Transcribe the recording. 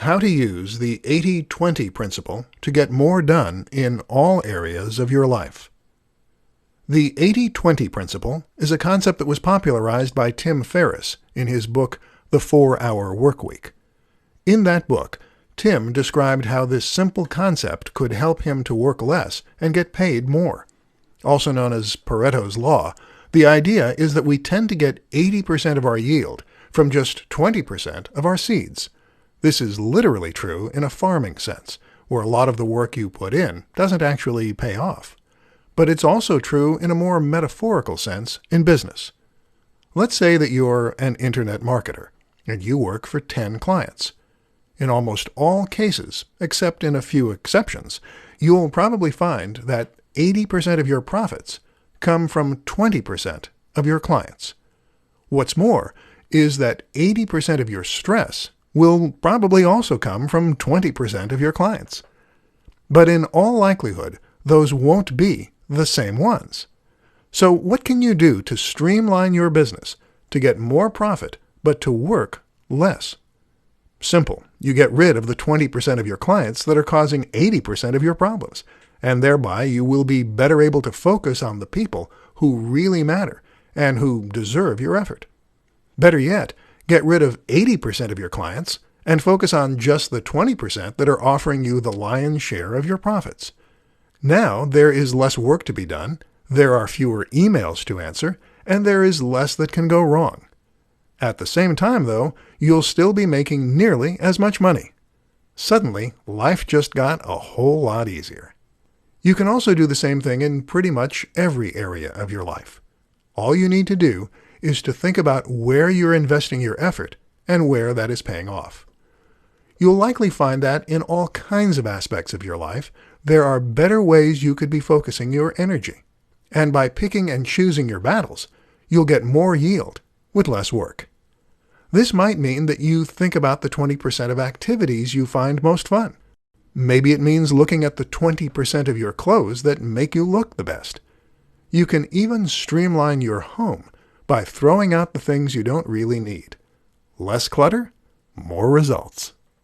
How to use the 80-20 principle to get more done in all areas of your life. The 80-20 principle is a concept that was popularized by Tim Ferriss in his book, The 4-Hour Workweek. In that book, Tim described how this simple concept could help him to work less and get paid more. Also known as Pareto's Law, the idea is that we tend to get 80% of our yield from just 20% of our seeds. This is literally true in a farming sense, where a lot of the work you put in doesn't actually pay off. But it's also true in a more metaphorical sense in business. Let's say that you're an internet marketer, and you work for 10 clients. In almost all cases, except in a few exceptions, you'll probably find that 80% of your profits come from 20% of your clients. What's more is that 80% of your stress will probably also come from 20% of your clients. But in all likelihood, those won't be the same ones. So what can you do to streamline your business to get more profit but to work less? Simple. You get rid of the 20% of your clients that are causing 80% of your problems, and thereby you will be better able to focus on the people who really matter and who deserve your effort. Better yet, get rid of 80% of your clients and focus on just the 20% that are offering you the lion's share of your profits. Now there is less work to be done, there are fewer emails to answer, and there is less that can go wrong. At the same time, though, you'll still be making nearly as much money. Suddenly, life just got a whole lot easier. You can also do the same thing in pretty much every area of your life. All you need to do is to think about where you're investing your effort and where that is paying off. You'll likely find that in all kinds of aspects of your life, there are better ways you could be focusing your energy. And by picking and choosing your battles, you'll get more yield with less work. This might mean that you think about the 20% of activities you find most fun. Maybe it means looking at the 20% of your clothes that make you look the best. You can even streamline your home by throwing out the things you don't really need. Less clutter, more results.